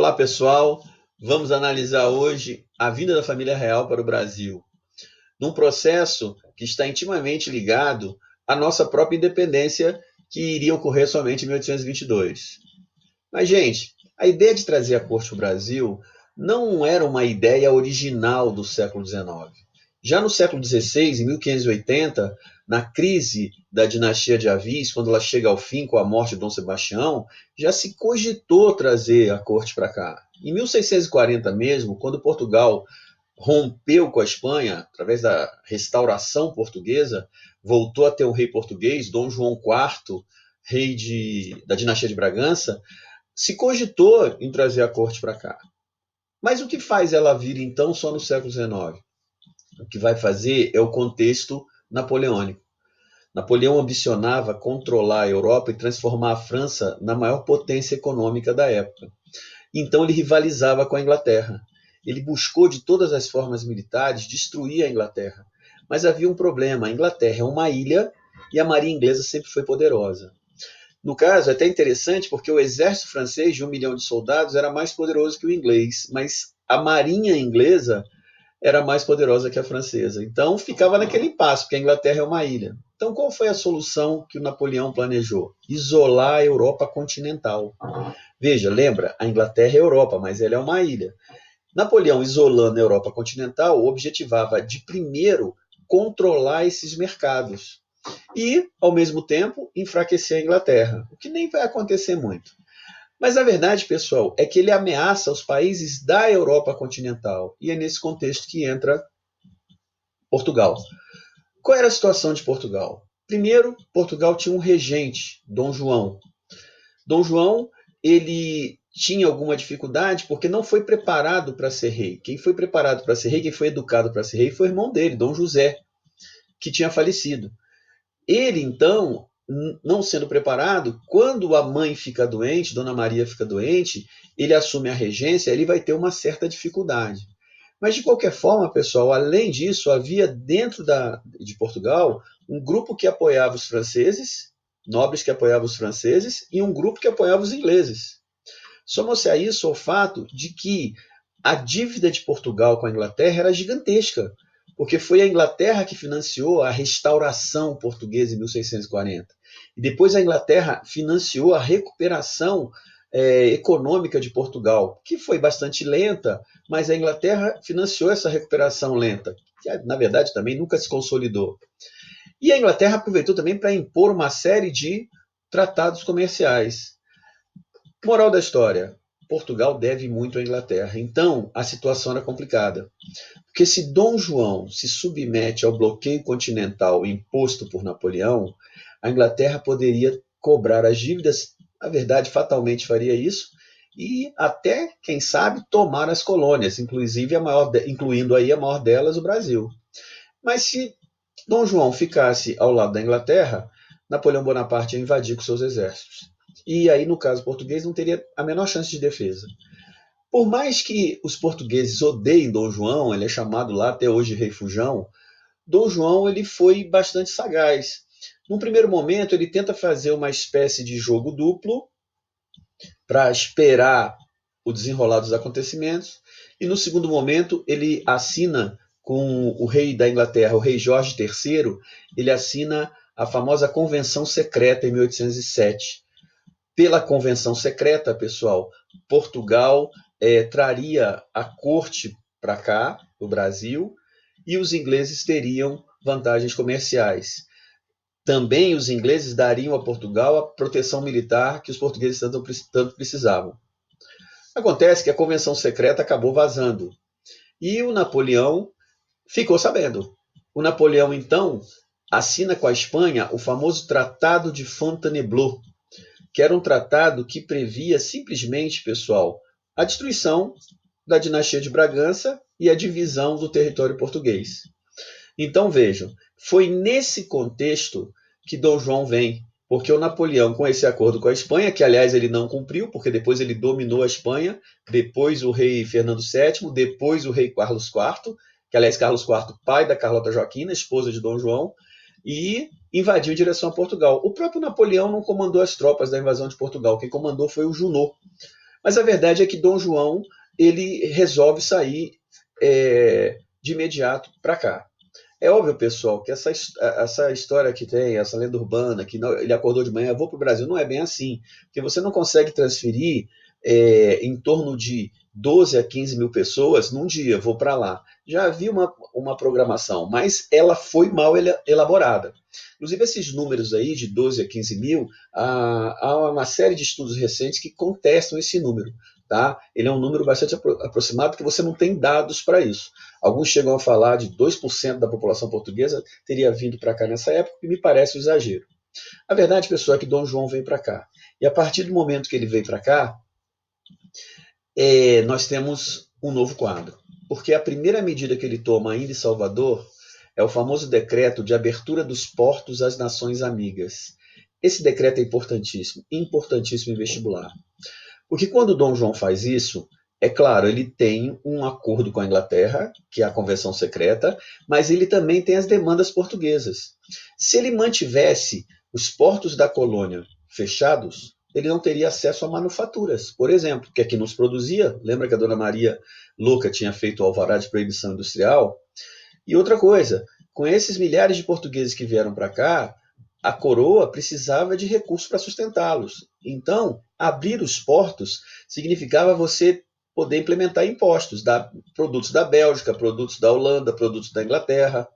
Olá, pessoal. Vamos analisar hoje a vinda da família real para o Brasil, num processo que está intimamente ligado à nossa própria independência, que iria ocorrer somente em 1822. Mas, gente, a ideia de trazer a corte para o Brasil não era uma ideia original do século XIX. Já no século XVI, em 1580, na crise da dinastia de Avis, quando ela chega ao fim com a morte de Dom Sebastião, já se cogitou trazer a corte para cá. Em 1640 mesmo, quando Portugal rompeu com a Espanha, através da restauração portuguesa, voltou a ter um rei português, Dom João IV, da dinastia de Bragança, se cogitou em trazer a corte para cá. Mas o que faz ela vir então só no século XIX? O que vai fazer é o contexto napoleônico. Napoleão ambicionava controlar a Europa e transformar a França na maior potência econômica da época. Então ele rivalizava com a Inglaterra. Ele buscou de todas as formas militares destruir a Inglaterra. Mas havia um problema: a Inglaterra é uma ilha e a marinha inglesa sempre foi poderosa. No caso, é até interessante porque o exército francês de 1 milhão de soldados era mais poderoso que o inglês, mas a marinha inglesa era mais poderosa que a francesa. Então ficava naquele impasse, porque a Inglaterra é uma ilha. Então qual foi a solução que o Napoleão planejou? Isolar a Europa continental. Veja, lembra, a Inglaterra é a Europa, mas ela é uma ilha. Napoleão, isolando a Europa continental, objetivava de primeiro controlar esses mercados e, ao mesmo tempo, enfraquecer a Inglaterra, o que nem vai acontecer muito. Mas a verdade, pessoal, é que ele ameaça os países da Europa continental, e é nesse contexto que entra Portugal. Qual era a situação de Portugal? Primeiro, Portugal tinha um regente, Dom João. Dom João, ele tinha alguma dificuldade porque não foi preparado para ser rei. Quem foi preparado para ser rei, quem foi educado para ser rei, foi o irmão dele, Dom José, que tinha falecido. Ele, então, não sendo preparado, quando a mãe fica doente, Dona Maria fica doente, ele assume a regência, ele vai ter uma certa dificuldade. Mas, de qualquer forma, pessoal, além disso, havia dentro de Portugal um grupo que apoiava os franceses, nobres que apoiavam os franceses, e um grupo que apoiava os ingleses. Soma-se a isso o fato de que a dívida de Portugal com a Inglaterra era gigantesca, porque foi a Inglaterra que financiou a restauração portuguesa em 1640. E depois a Inglaterra financiou a recuperação econômica de Portugal, que foi bastante lenta, mas a Inglaterra financiou essa recuperação lenta, que na verdade também nunca se consolidou. E a Inglaterra aproveitou também para impor uma série de tratados comerciais. Moral da história: Portugal deve muito à Inglaterra, então a situação era complicada. Porque se Dom João se submete ao bloqueio continental imposto por Napoleão, a Inglaterra poderia cobrar as dívidas, na verdade, fatalmente faria isso, e até, quem sabe, tomar as colônias, inclusive incluindo aí a maior delas, o Brasil. Mas se Dom João ficasse ao lado da Inglaterra, Napoleão Bonaparte ia invadir com seus exércitos. E aí, no caso português, não teria a menor chance de defesa. Por mais que os portugueses odeiem Dom João, ele é chamado lá até hoje Rei Fujão, Dom João ele foi bastante sagaz. Num primeiro momento, ele tenta fazer uma espécie de jogo duplo para esperar o desenrolar dos acontecimentos, e no segundo momento ele assina com o rei da Inglaterra, o rei Jorge III, ele assina a famosa Convenção Secreta em 1807. Pela Convenção Secreta, pessoal, Portugal traria a corte para cá, o Brasil, e os ingleses teriam vantagens comerciais. Também os ingleses dariam a Portugal a proteção militar que os portugueses tanto precisavam. Acontece que a Convenção Secreta acabou vazando, e o Napoleão ficou sabendo. O Napoleão, então, assina com a Espanha o famoso Tratado de Fontainebleau, que era um tratado que previa simplesmente, pessoal, a destruição da dinastia de Bragança e a divisão do território português. Então vejam, foi nesse contexto que Dom João vem, porque o Napoleão, com esse acordo com a Espanha, que aliás ele não cumpriu, porque depois ele dominou a Espanha, depois o rei Fernando VII, depois o rei Carlos IV, que aliás Carlos IV, pai da Carlota Joaquina, esposa de Dom João, e invadiu em direção a Portugal. O próprio Napoleão não comandou as tropas da invasão de Portugal, quem comandou foi o Junot. Mas a verdade é que Dom João ele resolve sair de imediato para cá. É óbvio, pessoal, que essa história que tem, essa lenda urbana, que não, ele acordou de manhã, vou para o Brasil, não é bem assim. Porque você não consegue transferir em torno de 12 a 15 mil pessoas num dia, vou para lá. Já havia uma programação, mas ela foi mal elaborada. Inclusive, esses números aí, de 12 a 15 mil, há uma série de estudos recentes que contestam esse número. Tá? Ele é um número bastante aproximado, porque você não tem dados para isso. Alguns chegam a falar de 2% da população portuguesa teria vindo para cá nessa época, que me parece um exagero. A verdade, pessoal, é que Dom João veio para cá. E a partir do momento que ele veio para cá, nós temos um novo quadro. Porque a primeira medida que ele toma ainda em Salvador é o famoso decreto de abertura dos portos às nações amigas. Esse decreto é importantíssimo, importantíssimo em vestibular. Porque quando Dom João faz isso, é claro, ele tem um acordo com a Inglaterra, que é a Convenção Secreta, mas ele também tem as demandas portuguesas. Se ele mantivesse os portos da colônia fechados, ele não teria acesso a manufaturas, por exemplo, que aqui não se produzia. Lembra que a Dona Maria Louca tinha feito o alvará de proibição industrial? E outra coisa, com esses milhares de portugueses que vieram para cá, a coroa precisava de recursos para sustentá-los. Então, abrir os portos significava você poder implementar impostos, produtos da Bélgica, produtos da Holanda, produtos da Inglaterra.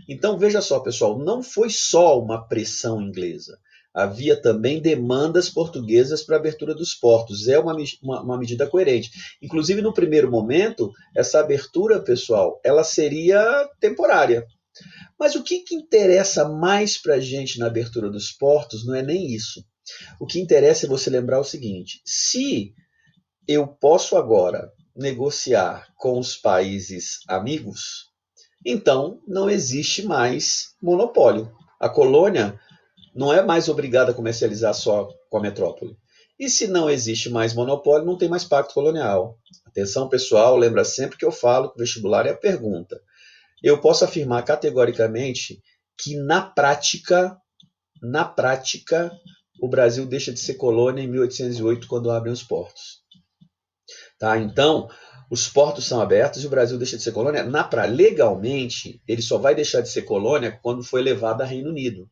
Então, veja só, pessoal, não foi só uma pressão inglesa. Havia também demandas portuguesas para a abertura dos portos. É uma medida coerente. Inclusive, no primeiro momento, essa abertura, pessoal, ela seria temporária. Mas o que interessa mais para a gente na abertura dos portos não é nem isso. O que interessa é você lembrar o seguinte: se eu posso agora negociar com os países amigos, então não existe mais monopólio. A colônia não é mais obrigada a comercializar só com a metrópole. E se não existe mais monopólio, não tem mais pacto colonial. Atenção, pessoal, lembra sempre que eu falo que o vestibular é a pergunta. Eu posso afirmar categoricamente que na prática, o Brasil deixa de ser colônia em 1808, quando abrem os portos. Tá? Então, os portos são abertos e o Brasil deixa de ser colônia. Legalmente, ele só vai deixar de ser colônia quando foi levado a Reino Unido,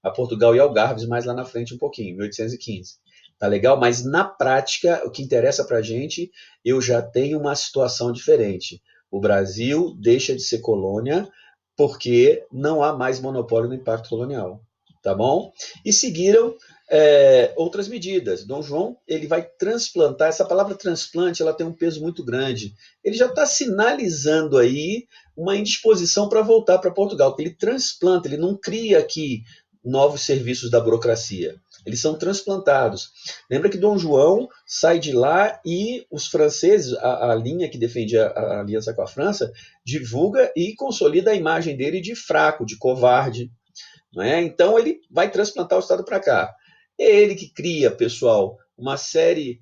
a Portugal e Algarves, mais lá na frente um pouquinho, 1815. Tá legal? Mas na prática, o que interessa para a gente, eu já tenho uma situação diferente. O Brasil deixa de ser colônia porque não há mais monopólio no impacto colonial. Tá bom? E seguiram outras medidas. Dom João ele vai transplantar. Essa palavra transplante ela tem um peso muito grande. Ele já está sinalizando aí uma indisposição para voltar para Portugal, porque ele transplanta, ele não cria aqui novos serviços da burocracia. Eles são transplantados. Lembra que Dom João sai de lá e os franceses, a linha que defendia a aliança com a França, divulga e consolida a imagem dele de fraco, de covarde. Não é? Então ele vai transplantar o Estado para cá. É ele que cria, pessoal, uma série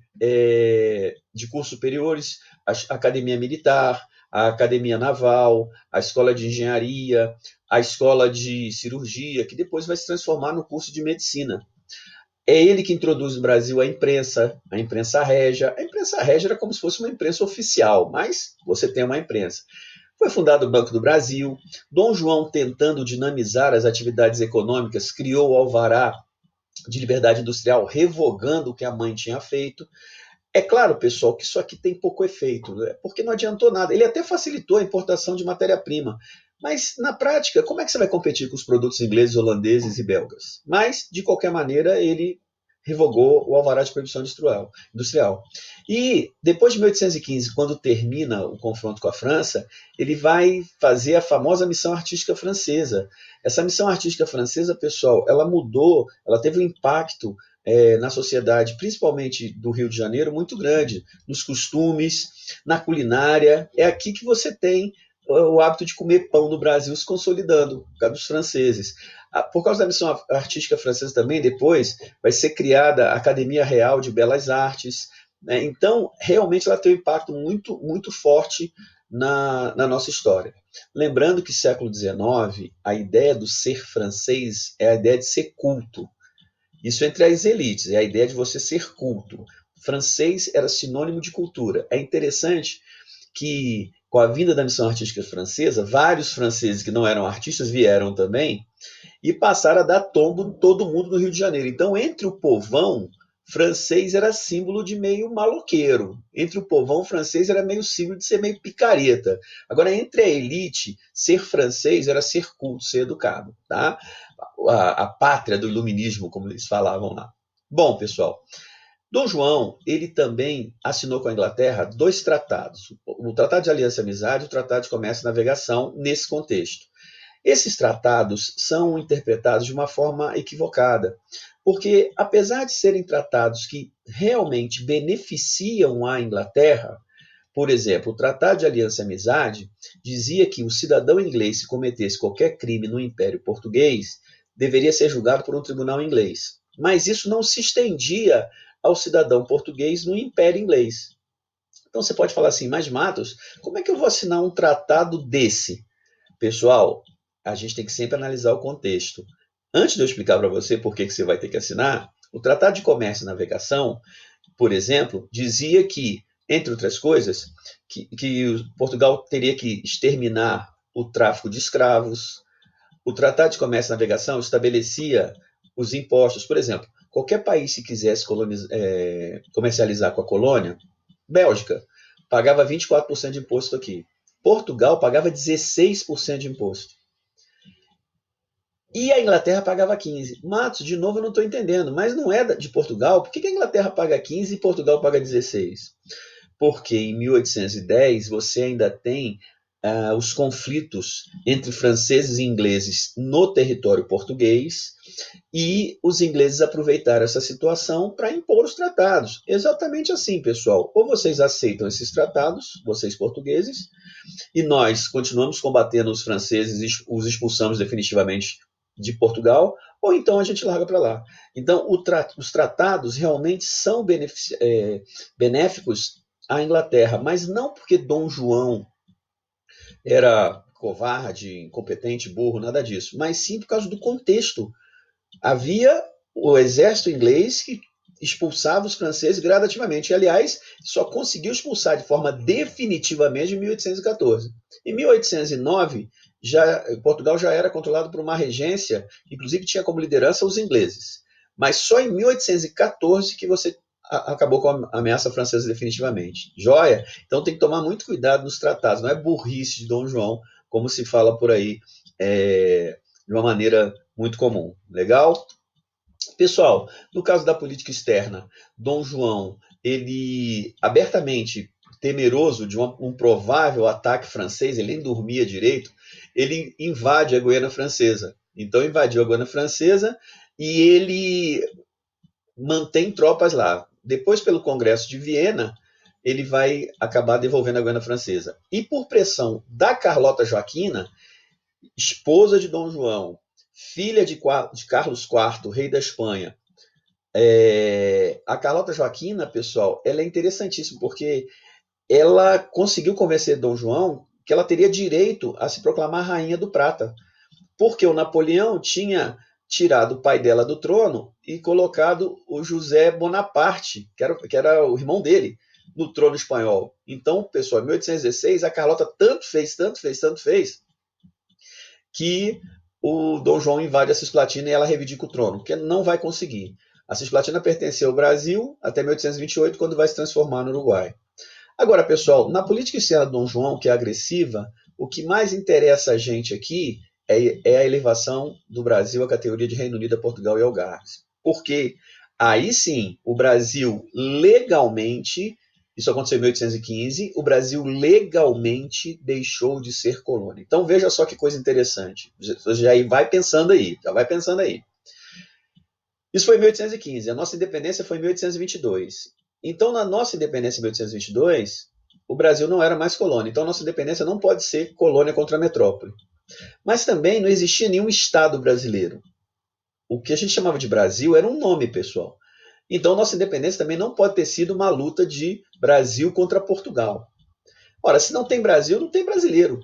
de cursos superiores, a Academia Militar, a Academia Naval, a Escola de Engenharia, a Escola de Cirurgia, que depois vai se transformar no curso de Medicina. É ele que introduz no Brasil a imprensa régia. A imprensa régia era como se fosse uma imprensa oficial, mas você tem uma imprensa. Foi fundado o Banco do Brasil. Dom João, tentando dinamizar as atividades econômicas, criou o Alvará de Liberdade Industrial, revogando o que a mãe tinha feito. É claro, pessoal, que isso aqui tem pouco efeito, né? Porque não adiantou nada. Ele até facilitou a importação de matéria-prima. Mas, na prática, como é que você vai competir com os produtos ingleses, holandeses e belgas? Mas, de qualquer maneira, ele revogou o alvará de proibição industrial. E, depois de 1815, quando termina o confronto com a França, ele vai fazer a famosa missão artística francesa. Essa missão artística francesa, pessoal, ela mudou, ela teve um impacto na sociedade, principalmente do Rio de Janeiro, muito grande, nos costumes, na culinária. É aqui que você tem o hábito de comer pão no Brasil se consolidando, por causa dos franceses. Por causa da missão artística francesa também, depois vai ser criada a Academia Real de Belas Artes. Né? Então, realmente ela tem um impacto muito, muito forte na nossa história. Lembrando que século XIX, a ideia do ser francês é a ideia de ser culto. Isso entre as elites, é a ideia de você ser culto. Francês era sinônimo de cultura. É interessante que, com a vinda da missão artística francesa, vários franceses que não eram artistas vieram também e passaram a dar tombo em todo mundo no Rio de Janeiro. Então, entre o povão, francês era símbolo de meio maloqueiro. Entre o povão, francês era meio símbolo de ser meio picareta. Agora, entre a elite, ser francês era ser culto, ser educado. Tá? A pátria do iluminismo, como eles falavam lá. Bom, pessoal, Dom João, ele também assinou com a Inglaterra 2 tratados. O Tratado de Aliança e Amizade e o Tratado de Comércio e Navegação, nesse contexto. Esses tratados são interpretados de uma forma equivocada, porque apesar de serem tratados que realmente beneficiam a Inglaterra, por exemplo, o Tratado de Aliança e Amizade dizia que o cidadão inglês, se cometesse qualquer crime no Império Português, deveria ser julgado por um tribunal inglês. Mas isso não se estendia ao cidadão português no Império Inglês. Então você pode falar assim, mas Matos, como é que eu vou assinar um tratado desse? Pessoal, a gente tem que sempre analisar o contexto. Antes de eu explicar para você por que você vai ter que assinar, o Tratado de Comércio e Navegação, por exemplo, dizia que, entre outras coisas, que Portugal teria que exterminar o tráfico de escravos. O Tratado de Comércio e Navegação estabelecia os impostos. Por exemplo, qualquer país que quisesse comercializar com a colônia, Bélgica, pagava 24% de imposto aqui. Portugal pagava 16% de imposto. E a Inglaterra pagava 15%. Matos, de novo eu não estou entendendo, mas não é de Portugal. Por que a Inglaterra paga 15% e Portugal paga 16%? Porque em 1810 você ainda tem os conflitos entre franceses e ingleses no território português, e os ingleses aproveitaram essa situação para impor os tratados. Exatamente assim, pessoal. Ou vocês aceitam esses tratados, vocês portugueses, e nós continuamos combatendo os franceses, os expulsamos definitivamente de Portugal, ou então a gente larga para lá. Então, os tratados realmente são benéficos à Inglaterra, mas não porque Dom João era covarde, incompetente, burro, nada disso, mas sim por causa do contexto. Havia o exército inglês que expulsava os franceses gradativamente. E, aliás, só conseguiu expulsar de forma definitivamente em 1814. Em 1809, Portugal já era controlado por uma regência, inclusive tinha como liderança os ingleses. Mas só em 1814 que você acabou com a ameaça francesa definitivamente. Joia? Então tem que tomar muito cuidado nos tratados. Não é burrice de Dom João, como se fala por aí, de uma maneira muito comum. Legal? Pessoal, no caso da política externa, Dom João, ele abertamente temeroso de um provável ataque francês, ele nem dormia direito, ele invade a Guiana Francesa. Então invadiu a Guiana Francesa e ele mantém tropas lá. Depois, pelo Congresso de Viena, ele vai acabar devolvendo a Guiana Francesa. E por pressão da Carlota Joaquina, esposa de Dom João, filha de Carlos IV, rei da Espanha, a Carlota Joaquina, pessoal, ela é interessantíssima, porque ela conseguiu convencer Dom João que ela teria direito a se proclamar rainha do Prata, porque o Napoleão tinha tirado o pai dela do trono e colocado o José Bonaparte, que era o irmão dele, no trono espanhol. Então, pessoal, em 1816, a Carlota tanto fez, que o Dom João invade a Cisplatina e ela reivindica o trono, que não vai conseguir. A Cisplatina pertenceu ao Brasil até 1828, quando vai se transformar no Uruguai. Agora, pessoal, na política externa do Dom João, que é agressiva, o que mais interessa a gente aqui é a elevação do Brasil à categoria de Reino Unido, Portugal e Algarves. Porque aí sim, o Brasil legalmente, isso aconteceu em 1815, o Brasil legalmente deixou de ser colônia. Então veja só que coisa interessante. Já vai pensando aí, Isso foi em 1815, a nossa independência foi em 1822. Então, na nossa independência em 1822, o Brasil não era mais colônia. Então, a nossa independência não pode ser colônia contra a metrópole. Mas também não existia nenhum Estado brasileiro. O que a gente chamava de Brasil era um nome, pessoal. Então, nossa independência também não pode ter sido uma luta de Brasil contra Portugal. Ora, se não tem Brasil, não tem brasileiro.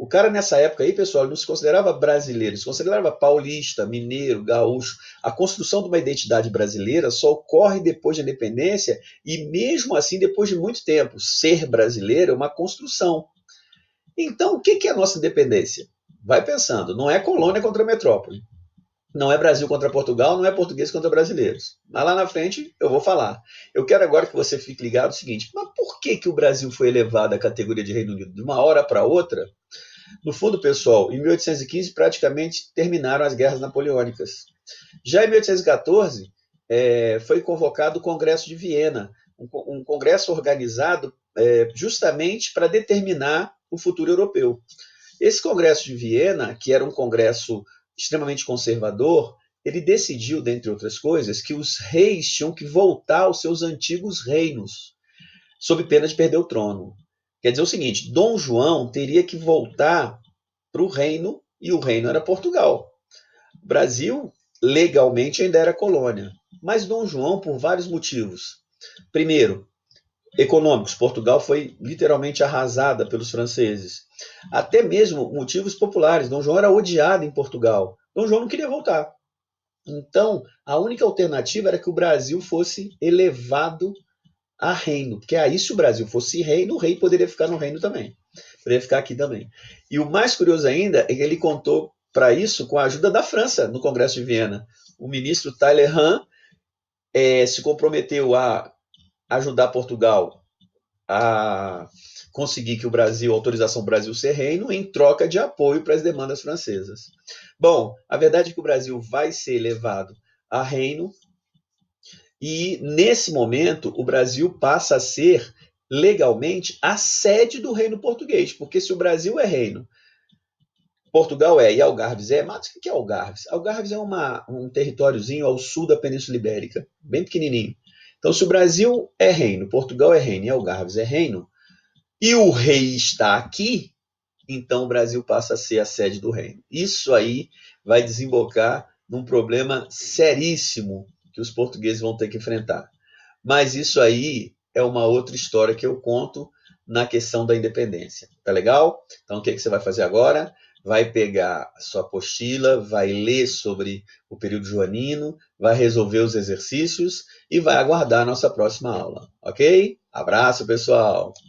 O cara nessa época aí, pessoal, ele não se considerava brasileiro, se considerava paulista, mineiro, gaúcho. A construção de uma identidade brasileira só ocorre depois da independência e mesmo assim depois de muito tempo. Ser brasileiro é uma construção. Então, o que é a nossa independência? Vai pensando, não é colônia contra metrópole. Não é Brasil contra Portugal, não é português contra brasileiros. Mas lá na frente eu vou falar. Eu quero agora que você fique ligado no seguinte: mas por que o Brasil foi elevado à categoria de Reino Unido? De uma hora para outra, no fundo, pessoal, em 1815 praticamente terminaram as guerras napoleônicas. Já em 1814 foi convocado o Congresso de Viena, um congresso organizado justamente para determinar o futuro europeu. Esse Congresso de Viena, que era um congresso extremamente conservador, ele decidiu, dentre outras coisas, que os reis tinham que voltar aos seus antigos reinos, sob pena de perder o trono. Quer dizer o seguinte, Dom João teria que voltar para o reino, e o reino era Portugal. O Brasil, legalmente, ainda era colônia. Mas Dom João, por vários motivos. Primeiro, econômicos. Portugal foi literalmente arrasada pelos franceses. Até mesmo motivos populares. Dom João era odiado em Portugal. Dom João não queria voltar. Então, a única alternativa era que o Brasil fosse elevado a reino. Porque aí, se o Brasil fosse reino, o rei poderia ficar no reino também. Poderia ficar aqui também. E o mais curioso ainda é que ele contou para isso com a ajuda da França no Congresso de Viena. O ministro Talleyrand se comprometeu a ajudar Portugal a conseguir que o Brasil, a autorização do Brasil ser reino, em troca de apoio para as demandas francesas. Bom, a verdade é que o Brasil vai ser elevado a reino e, nesse momento, o Brasil passa a ser, legalmente, a sede do reino português, porque se o Brasil é reino, Portugal é e Algarves é, mas o que é Algarves? Algarves é um territóriozinho ao sul da Península Ibérica, bem pequenininho. Então, se o Brasil é reino, Portugal é reino e Algarves é reino, e o rei está aqui, então o Brasil passa a ser a sede do reino. Isso aí vai desembocar num problema seríssimo que os portugueses vão ter que enfrentar. Mas isso aí é uma outra história que eu conto na questão da independência. Tá legal? Então o que você vai fazer agora? Vai pegar a sua apostila, vai ler sobre o período joanino, vai resolver os exercícios e vai aguardar a nossa próxima aula, ok? Abraço, pessoal!